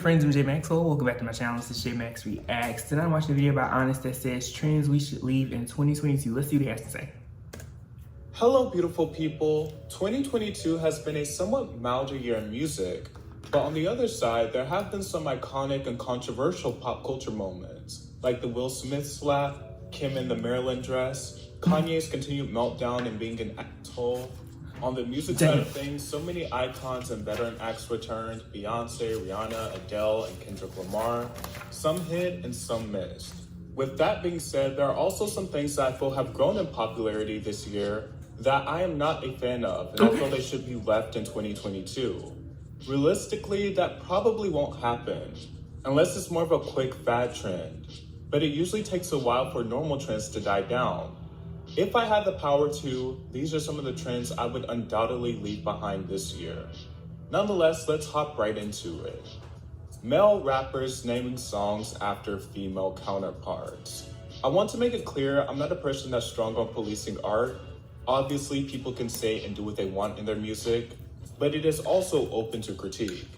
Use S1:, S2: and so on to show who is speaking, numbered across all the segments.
S1: friends, I'm J Maxwell. Welcome back to my channel. This is J Max Reacts. Tonight I'm watching a video by Honest that says trends we should leave in 2022. Let's see what he has to say.
S2: Hello, beautiful people. 2022 has been a somewhat milder year in music, but on the other side, there have been some iconic and controversial pop culture moments, like the Will Smith slap, Kim in the Maryland dress, Kanye's continued meltdown and being an asshole. On the music side of things, so many icons and veteran acts returned: Beyonce, Rihanna, Adele, and Kendrick Lamar. Some hit and some missed. With that being said, there are also some things that I feel have grown in popularity this year that I am not a fan of, and I feel they should be left in 2022. Realistically, that probably won't happen, unless it's more of a quick fad trend. But it usually takes a while for normal trends to die down. If I had the power to, these are some of the trends I would undoubtedly leave behind this year. Nonetheless, let's hop right into it. Male rappers naming songs after female counterparts. I want to make it clear, I'm not a person that's strong on policing art. Obviously, people can say and do what they want in their music, but it is also open to critique.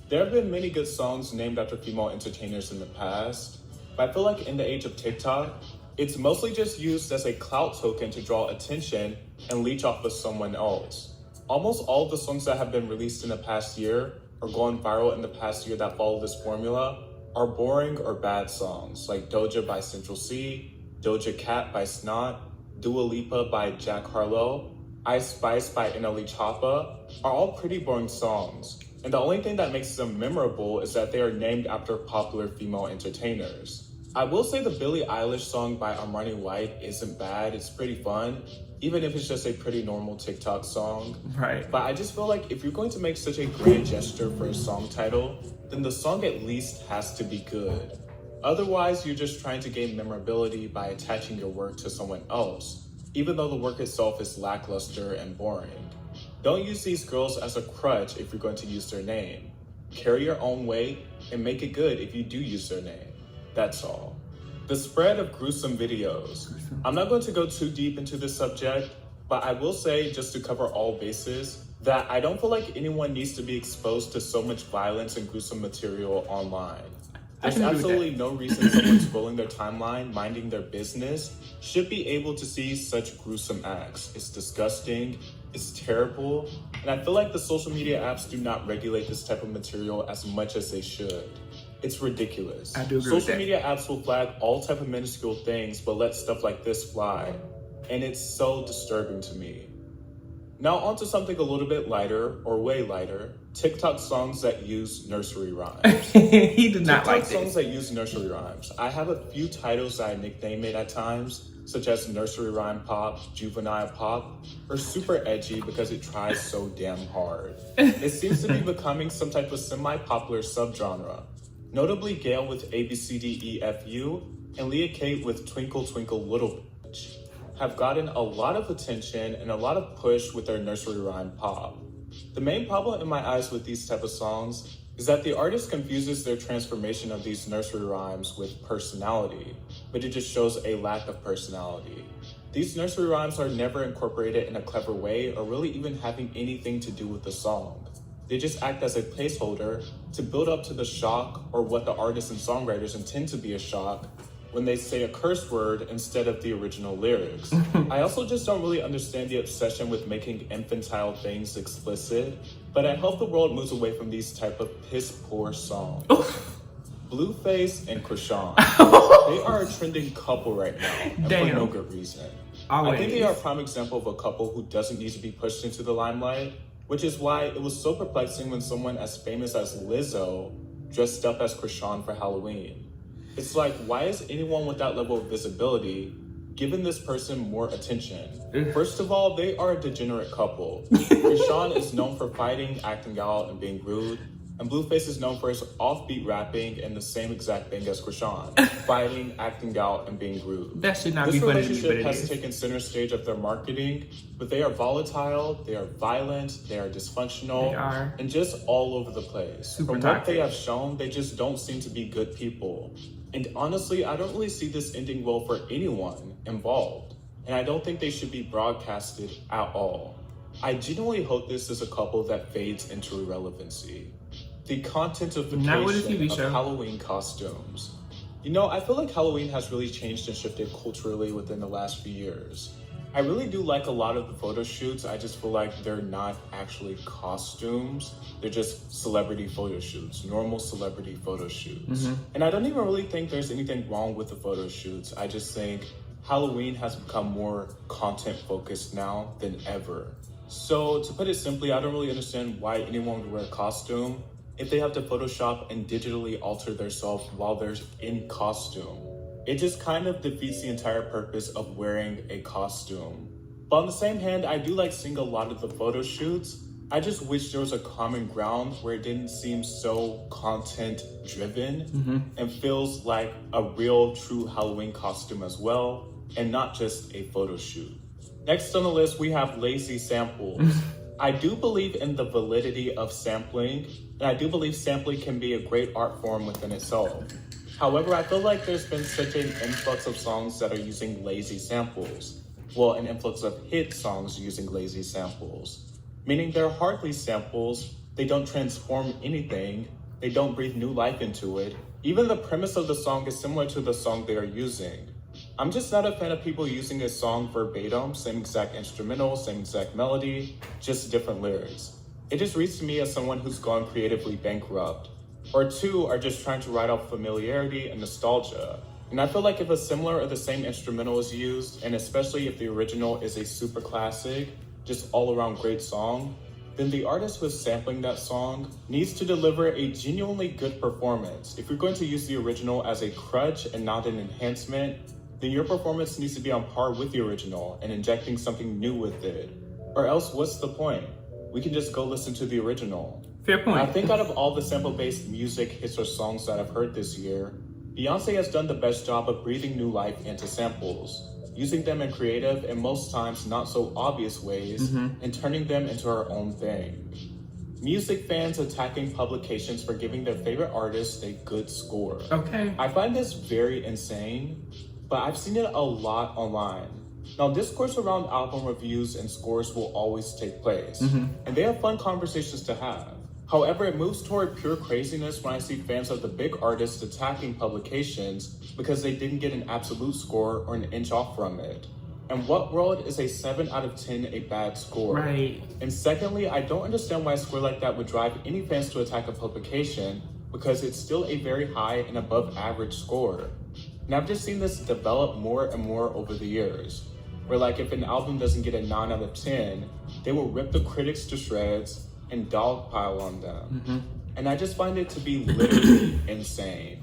S2: There have been many good songs named after female entertainers in the past, but I feel like in the age of TikTok, it's mostly just used as a clout token to draw attention and leech off of someone else. Almost all of the songs that have been released in the past year or gone viral in the past year that follow this formula are boring or bad songs, like Doja by Central C, Doja Cat by Snot, Dua Lipa by Jack Harlow, Ice Spice by NLE Choppa are all pretty boring songs. And the only thing that makes them memorable is that they are named after popular female entertainers. I will say the Billie Eilish song by Armani White isn't bad. It's pretty fun, even if it's just a pretty normal TikTok song.
S1: Right.
S2: But I just feel like if you're going to make such a grand gesture for a song title, then the song at least has to be good. Otherwise, you're just trying to gain memorability by attaching your work to someone else, even though the work itself is lackluster and boring. Don't use these girls as a crutch if you're going to use their name. Carry your own weight and make it good if you do use their name. That's all. The spread of gruesome videos. I'm not going to go too deep into this subject, but I will say, just to cover all bases, that I don't feel like anyone needs to be exposed to so much violence and gruesome material online. There's absolutely no reason someone scrolling their timeline, minding their business, should be able to see such gruesome acts. It's disgusting, it's terrible, and I feel like the social media apps do not regulate this type of material as much as they should. It's ridiculous.
S1: I do agree with that.
S2: Social media apps will flag all type of minuscule things, but let stuff like this fly. And it's so disturbing to me. Now onto something a little bit lighter, or way lighter, TikTok songs that use nursery rhymes.
S1: He did not like
S2: TikTok songs that use nursery rhymes. I have a few titles that I nickname it at times, such as nursery rhyme pop, juvenile pop, or super edgy because it tries so damn hard. It seems to be becoming some type of semi-popular subgenre. Notably, Gail with ABCDEFU and Leah Kate with Twinkle Twinkle Little Bitch have gotten a lot of attention and a lot of push with their nursery rhyme pop. The main problem in my eyes with these type of songs is that the artist confuses their transformation of these nursery rhymes with personality, but it just shows a lack of personality. These nursery rhymes are never incorporated in a clever way or really even having anything to do with the song. They just act as a placeholder to build up to the shock or what the artists and songwriters intend to be a shock when they say a curse word instead of the original lyrics. I also just don't really understand the obsession with making infantile things explicit, but I hope the world moves away from these type of piss-poor songs. Blueface and Krishan. They are a trending couple right now, and for no good reason. I think they are a prime example of a couple who doesn't need to be pushed into the limelight, which is why it was so perplexing when someone as famous as Lizzo dressed up as Krishan for Halloween. It's like, why is anyone with that level of visibility giving this person more attention? First of all, they are a degenerate couple. Krishan is known for fighting, acting out, and being rude. And Blueface is known for his offbeat rapping and the same exact thing as Krishan, fighting, acting out, and being rude.
S1: That should not be funny to me, but it is.
S2: This relationship has taken center stage of their marketing, but they are volatile, they are violent, they are dysfunctional, and just all over the place. From what they have shown, they just don't seem to be good people. And honestly, I don't really see this ending well for anyone involved, and I don't think they should be broadcasted at all. I genuinely hope this is a couple that fades into irrelevancy. The
S1: Not with a TV
S2: contentification of
S1: show.
S2: Halloween costumes. You know, I feel like Halloween has really changed and shifted culturally within the last few years. I really do like a lot of the photo shoots. I just feel like they're not actually costumes. They're just celebrity photo shoots, normal celebrity photo shoots. And I don't even really think there's anything wrong with the photo shoots. I just think Halloween has become more content focused now than ever. So to put it simply, I don't really understand why anyone would wear a costume if they have to Photoshop and digitally alter themselves while they're in costume. It just kind of defeats the entire purpose of wearing a costume. But on the same hand, I do like seeing a lot of the photo shoots. I just wish there was a common ground where it didn't seem so content driven and feels like a real true Halloween costume as well, and not just a photo shoot. Next on the list, we have lazy samples. I do believe in the validity of sampling, and I do believe sampling can be a great art form within itself. However, I feel like there's been such an influx of songs that are using lazy samples. Well, an influx of hit songs using lazy samples. Meaning they're hardly samples, they don't transform anything, they don't breathe new life into it. Even the premise of the song is similar to the song they are using. I'm just not a fan of people using a song verbatim, same exact instrumental, same exact melody, just different lyrics. It just reads to me as someone who's gone creatively bankrupt. Or two are just trying to ride off familiarity and nostalgia. And I feel like if a similar or the same instrumental is used, and especially if the original is a super classic, just all around great song, then the artist who is sampling that song needs to deliver a genuinely good performance. If you're going to use the original as a crutch and not an enhancement, then your performance needs to be on par with the original and injecting something new with it. Or else what's the point? We can just go listen to the original.
S1: Fair point.
S2: I think out of all the sample-based music hits or songs that I've heard this year, Beyonce has done the best job of breathing new life into samples, using them in creative and most times not so obvious ways, and turning them into her own thing. Music fans attacking publications for giving their favorite artists a good score.
S1: Okay.
S2: I find this very insane, but I've seen it a lot online. Now, discourse around album reviews and scores will always take place, and they are fun conversations to have. However, it moves toward pure craziness when I see fans of the big artists attacking publications because they didn't get an absolute score or an inch off from it. In what world is a 7 out of 10 a bad score?
S1: Right.
S2: And secondly, I don't understand why a score like that would drive any fans to attack a publication because it's still a very high and above average score. And I've just seen this develop more and more over the years, where like if an album doesn't get a 9 out of 10, they will rip the critics to shreds and dogpile on them. And I just find it to be literally insane.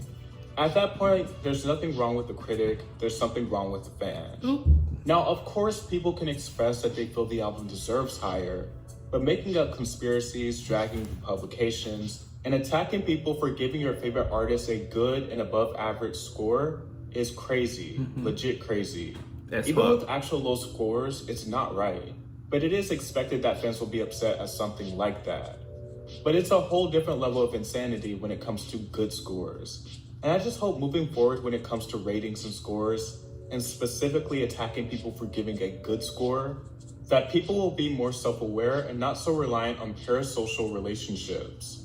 S2: At that point, there's nothing wrong with the critic, there's something wrong with the fan. Now, of course, people can express that they feel the album deserves higher, but making up conspiracies, dragging publications, and attacking people for giving your favorite artist a good and above average score is crazy, legit crazy. Even with actual low scores, it's not right. But it is expected that fans will be upset at something like that. But it's a whole different level of insanity when it comes to good scores. And I just hope moving forward when it comes to ratings and scores, and specifically attacking people for giving a good score, that people will be more self-aware and not so reliant on parasocial relationships.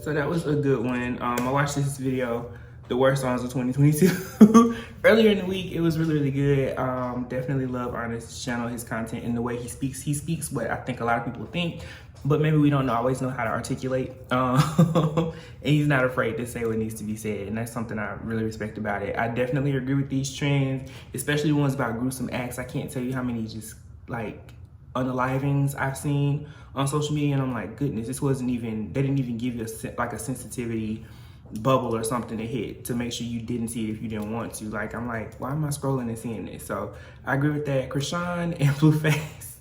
S1: So that was a good one. I watched this video, the worst songs of 2022 earlier in the week. It was really, really good. Definitely love Ernest's channel, his content, and the way he speaks what I think a lot of people think, but maybe we don't always know how to articulate. And he's not afraid to say what needs to be said, and that's something I really respect about it. I definitely agree with these trends, especially the ones about gruesome acts. I can't tell you how many just like unalivings I've seen on social media, and I'm like, goodness, this wasn't even, they didn't even give you a sensitivity bubble or something to hit to make sure you didn't see it if you didn't want to. Like, I'm like, why am I scrolling and seeing this? So I agree with that. Krishan and Blueface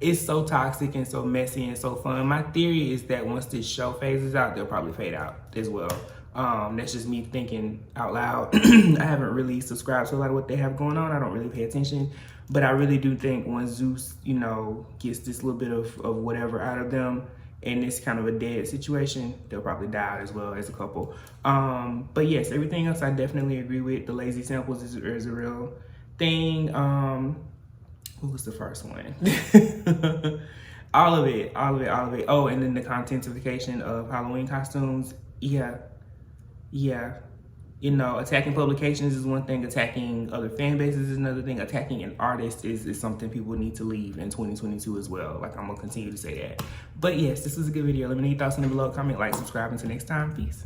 S1: is so toxic and so messy and so fun. My theory is that once this show phases out, they'll probably fade out as well. That's just me thinking out loud. I haven't really subscribed to a lot of what they have going on. I don't really pay attention, but I really do think once Zeus, you know, gets this little bit of whatever out of them, and it's kind of a dead situation, they'll probably die out as well as a couple. But yes, everything else I definitely agree with. The lazy samples is a real thing. What was the first one? All of it. Oh, and then the contentification of Halloween costumes. Yeah. You know, attacking publications is one thing, attacking other fan bases is another thing, attacking an artist is something people need to leave in 2022 as well. Like, I'm gonna continue to say that. But yes, this was a good video. Let me know your thoughts in the below, comment, like, subscribe. Until next time, peace.